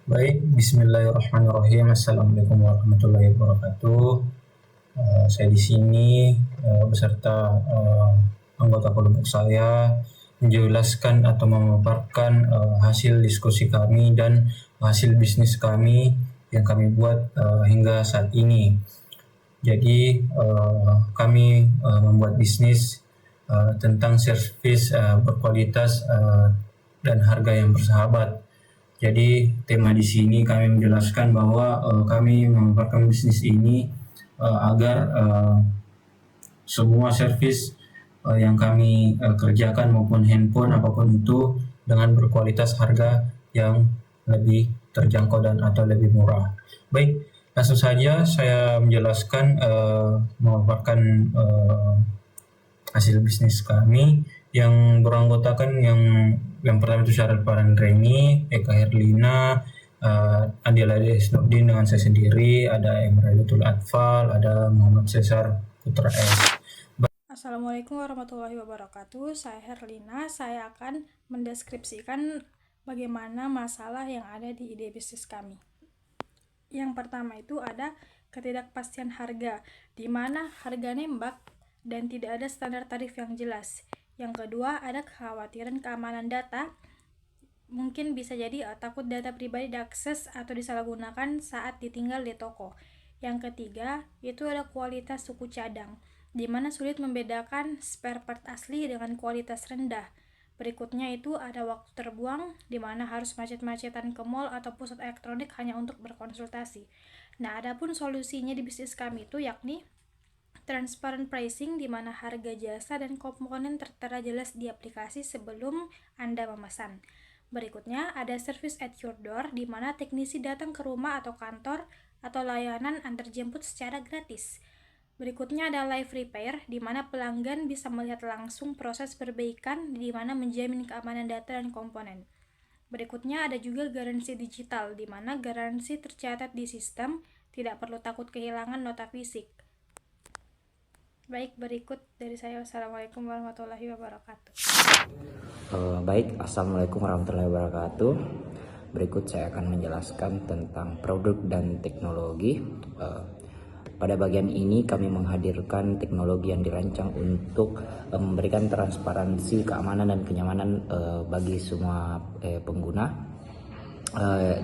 Baik, Bismillahirrahmanirrahim. Assalamualaikum warahmatullahi wabarakatuh. Saya di sini beserta anggota kelompok saya menjelaskan atau memaparkan hasil diskusi kami dan hasil bisnis kami yang kami buat hingga saat ini. Jadi kami membuat bisnis tentang servis berkualitas dan harga yang bersahabat. Jadi tema di sini kami menjelaskan bahwa kami memaparkan bisnis ini agar semua servis yang kami kerjakan maupun handphone apapun itu dengan berkualitas harga yang lebih terjangkau dan atau lebih murah. Baik, langsung saja saya menjelaskan memaparkan hasil bisnis kami yang beranggotakan yang pertama itu Syaril Parandreni, Eka Herlina, Andi Lade Esnurdin dengan saya sendiri, ada Emrelatul Atfal, ada Muhammad Cesar Putra S. Assalamualaikum warahmatullahi wabarakatuh. Saya Herlina. Saya akan mendeskripsikan bagaimana masalah yang ada di ide bisnis kami. Yang pertama itu ada ketidakpastian harga, di mana harga nembak dan tidak ada standar tarif yang jelas. Yang kedua ada kekhawatiran keamanan data. Mungkin bisa jadi takut data pribadi diakses atau disalahgunakan saat ditinggal di toko. Yang ketiga, itu ada kualitas suku cadang, di mana sulit membedakan spare part asli dengan kualitas rendah. Berikutnya itu ada waktu terbuang, di mana harus macet-macetan ke mall atau pusat elektronik hanya untuk berkonsultasi. Nah, adapun solusinya di bisnis kami itu yakni transparent pricing, di mana harga jasa dan komponen tertera jelas di aplikasi sebelum Anda memesan. Berikutnya ada service at your door, di mana teknisi datang ke rumah atau kantor atau layanan antar jemput secara gratis. Berikutnya ada live repair, di mana pelanggan bisa melihat langsung proses perbaikan, di mana menjamin keamanan data dan komponen. Berikutnya ada juga garansi digital, di mana garansi tercatat di sistem, tidak perlu takut kehilangan nota fisik. Baik, berikut dari saya. Wassalamualaikum warahmatullahi wabarakatuh. Baik, Assalamualaikum warahmatullahi wabarakatuh. Berikut saya akan menjelaskan tentang produk dan teknologi. Pada bagian ini kami menghadirkan teknologi yang dirancang untuk memberikan transparansi, keamanan dan kenyamanan bagi semua pengguna.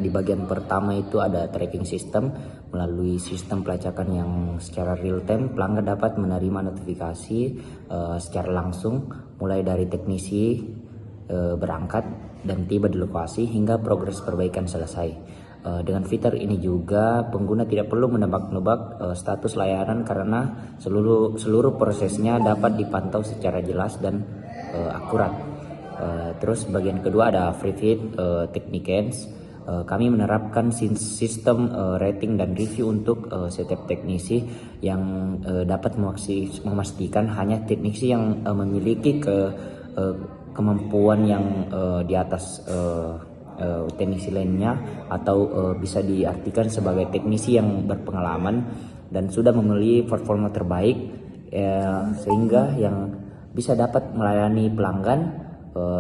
Di bagian pertama itu ada tracking system. Melalui sistem pelacakan yang secara real time, pelanggan dapat menerima notifikasi secara langsung, mulai dari teknisi berangkat dan tiba di lokasi hingga progres perbaikan selesai. Dengan fitur ini juga pengguna tidak perlu menebak-nebak status layanan karena seluruh prosesnya dapat dipantau secara jelas dan akurat. Terus bagian kedua ada Free Technicans. Kami menerapkan sistem rating dan review untuk setiap teknisi yang dapat memastikan hanya teknisi yang memiliki kemampuan yang di atas teknisi lainnya atau bisa diartikan sebagai teknisi yang berpengalaman dan sudah memiliki performa terbaik, sehingga yang bisa dapat melayani pelanggan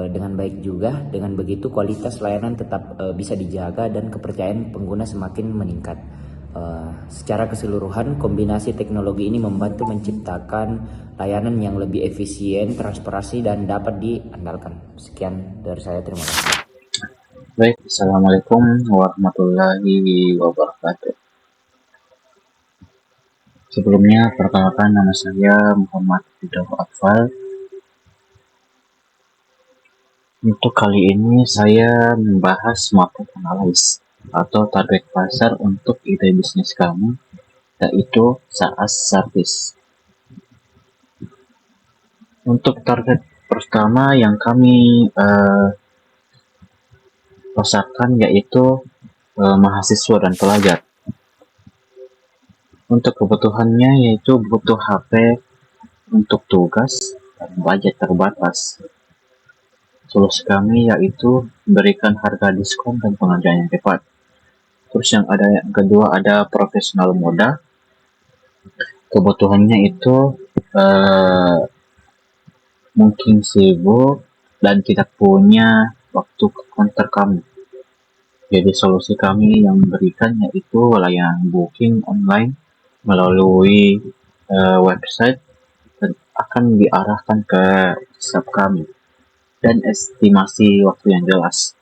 dengan baik juga. Dengan begitu kualitas layanan tetap bisa dijaga dan kepercayaan pengguna semakin meningkat. Secara keseluruhan, kombinasi teknologi ini membantu menciptakan layanan yang lebih efisien, transparansi dan dapat diandalkan. Sekian dari saya, terima kasih. Baik, Assalamualaikum warahmatullahi wabarakatuh. Sebelumnya, perkenalkan nama saya Muhammad Atfal. Untuk kali ini saya membahas market analysis atau target pasar untuk ide bisnis kami, yaitu SaaS service. Untuk target pertama yang kami pasarkan yaitu mahasiswa dan pelajar. Untuk kebutuhannya yaitu butuh HP untuk tugas dan budget terbatas. Solusi kami yaitu memberikan harga diskon dan pengerjaan yang cepat. Terus yang kedua ada profesional moda. Kebutuhannya itu mungkin sibuk dan tidak punya waktu ke konter kami. Jadi solusi kami yang memberikan yaitu layanan booking online melalui website dan akan diarahkan ke sub kami dan estimasi waktu yang jelas.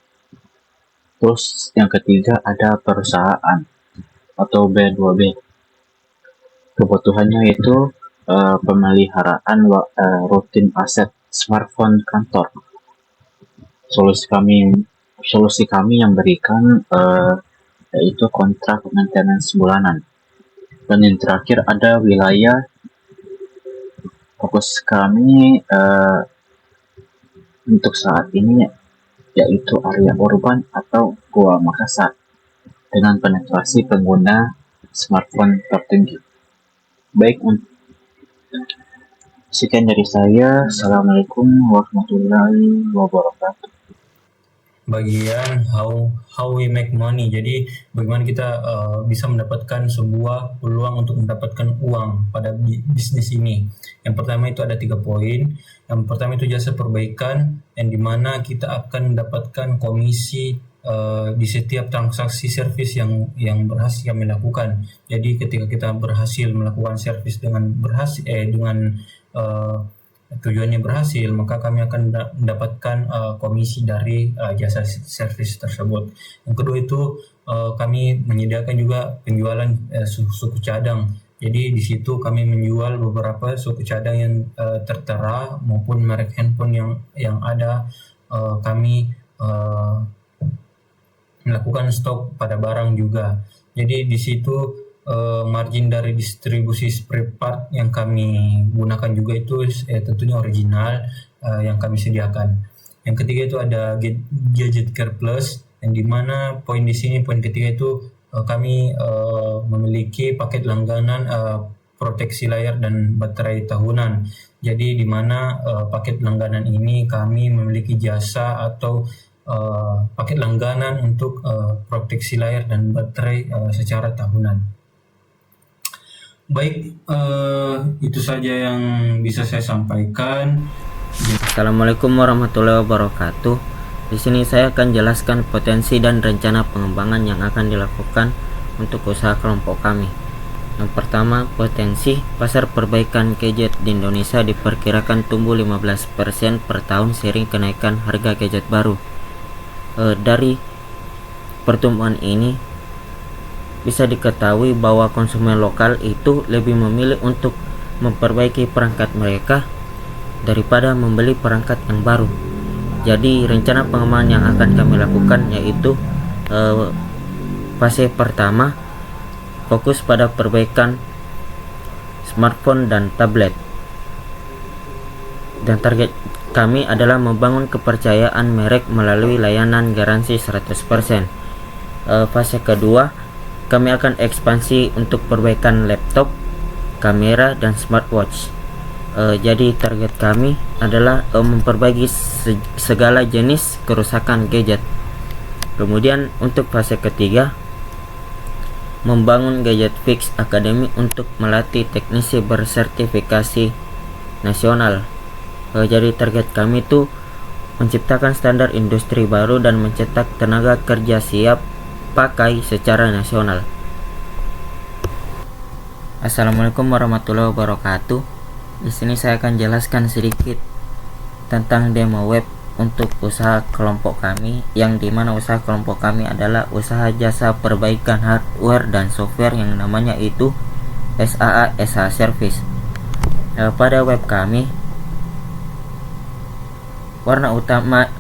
Terus yang ketiga ada perusahaan atau B2B. Kebutuhannya itu pemeliharaan rutin aset smartphone kantor. Solusi kami yang berikan yaitu kontrak maintenance bulanan. Dan yang terakhir ada wilayah. Fokus kami untuk saat ini yaitu area urban atau Gua Makassar dengan penetrasi pengguna smartphone tertinggi. Baik, sekian dari saya. Assalamualaikum warahmatullahi wabarakatuh. Bagian how we make money. Jadi bagaimana kita bisa mendapatkan sebuah peluang untuk mendapatkan uang pada bisnis ini. Yang pertama itu ada 3 poin. Yang pertama itu jasa perbaikan, yang dimana kita akan mendapatkan komisi di setiap transaksi servis yang berhasil kami lakukan. Jadi ketika kita berhasil melakukan servis dengan tujuannya berhasil, maka kami akan mendapatkan komisi dari jasa servis tersebut. Yang kedua itu kami menyediakan juga penjualan suku cadang. Jadi di situ kami menjual beberapa suku cadang yang tertera maupun merek handphone yang ada. Kami melakukan stok pada barang juga. Jadi di situ margin dari distribusi spare part yang kami gunakan juga itu tentunya original yang kami sediakan. Yang ketiga itu ada Gadget Care Plus, yang dimana poin ketiga itu kami memiliki paket langganan proteksi layar dan baterai tahunan. Jadi dimana paket langganan ini kami memiliki jasa atau paket langganan untuk proteksi layar dan baterai secara tahunan. Baik, itu saja yang bisa saya sampaikan. Assalamualaikum warahmatullahi wabarakatuh. Di sini saya akan jelaskan potensi dan rencana pengembangan yang akan dilakukan untuk usaha kelompok kami. Yang pertama, potensi pasar perbaikan gadget di Indonesia diperkirakan tumbuh 15% per tahun seiring kenaikan harga gadget baru. Dari pertumbuhan ini bisa diketahui bahwa konsumen lokal itu lebih memilih untuk memperbaiki perangkat mereka daripada membeli perangkat yang baru. Jadi rencana pengembangan yang akan kami lakukan yaitu fase pertama fokus pada perbaikan smartphone dan tablet. Dan target kami adalah membangun kepercayaan merek melalui layanan garansi 100%. Fase kedua, kami akan ekspansi untuk perbaikan laptop, kamera, dan smartwatch. Jadi target kami adalah memperbaiki segala jenis kerusakan gadget. Kemudian untuk fase ketiga, membangun Gadget Fix Academy untuk melatih teknisi bersertifikasi nasional. Jadi target kami itu menciptakan standar industri baru dan mencetak tenaga kerja siap pakai secara nasional. Assalamualaikum warahmatullahi wabarakatuh. Di sini saya akan jelaskan sedikit tentang demo web untuk usaha kelompok kami, yang dimana usaha kelompok kami adalah usaha jasa perbaikan hardware dan software yang namanya itu SAA SH Service. Pada web kami, warna utama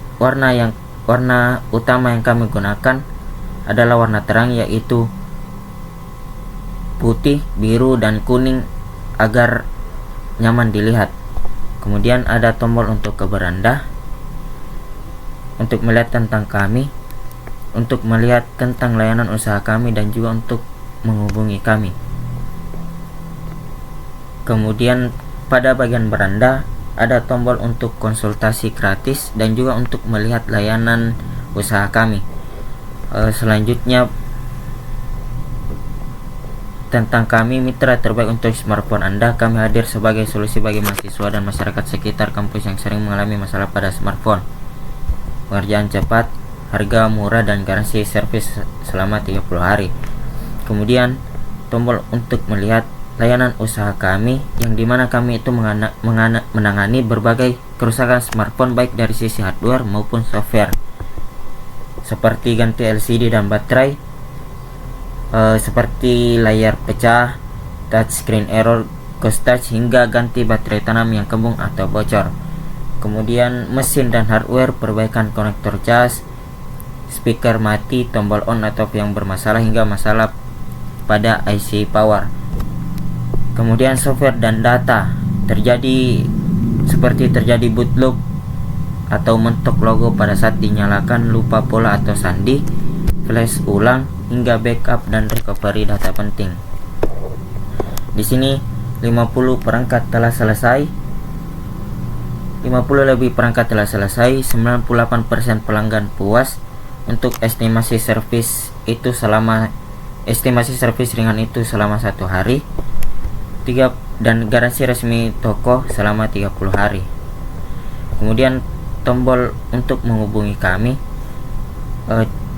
yang kami gunakan adalah warna terang, yaitu putih, biru, dan kuning agar nyaman dilihat. Kemudian ada tombol untuk ke beranda untuk melihat tentang kami, untuk melihat tentang layanan usaha kami, dan juga untuk menghubungi kami. Kemudian pada bagian beranda ada tombol untuk konsultasi gratis dan juga untuk melihat layanan usaha kami. Selanjutnya tentang kami, mitra terbaik untuk smartphone Anda. Kami hadir sebagai solusi bagi mahasiswa dan masyarakat sekitar kampus yang sering mengalami masalah pada smartphone. Pengerjaan cepat, harga murah dan garansi servis selama 30 hari. Kemudian tombol untuk melihat layanan usaha kami, yang dimana kami itu menangani berbagai kerusakan smartphone baik dari sisi hardware maupun software, seperti ganti LCD dan baterai, seperti layar pecah, touchscreen error, ghost touch, hingga ganti baterai tanam yang kembung atau bocor. Kemudian mesin dan hardware, perbaikan konektor cas, speaker mati, tombol on atau off yang bermasalah, hingga masalah pada IC power. Kemudian software dan data, seperti terjadi boot loop atau mentok logo pada saat dinyalakan, lupa pola atau sandi, flash ulang, hingga backup dan recovery data penting. Di sini 50 perangkat telah selesai. 50 lebih perangkat telah selesai, 98% pelanggan puas. Untuk estimasi servis ringan itu selama 1 hari, dan garansi resmi toko selama 30 hari. Kemudian tombol untuk menghubungi kami.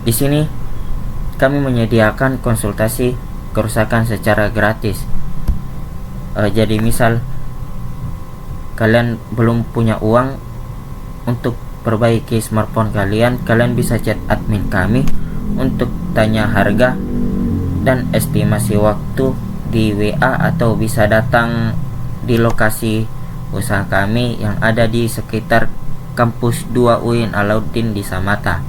Di sini kami menyediakan konsultasi kerusakan secara gratis. Jadi misal kalian belum punya uang untuk perbaiki smartphone kalian bisa chat admin kami untuk tanya harga dan estimasi waktu di WA, atau bisa datang di lokasi usaha kami yang ada di sekitar kampus 2 UIN Alauddin di Samata.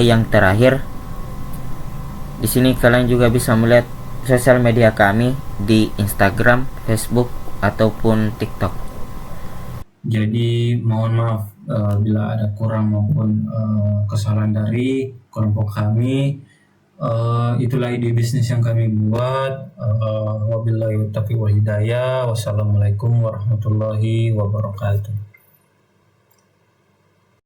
Yang terakhir, di sini kalian juga bisa melihat sosial media kami di Instagram, Facebook, ataupun TikTok. Jadi mohon maaf bila ada kurang maupun kesalahan dari kelompok kami. Itulah ide bisnis yang kami buat. Wabillahi taufiq wal hidayah. Wassalamualaikum warahmatullahi wabarakatuh.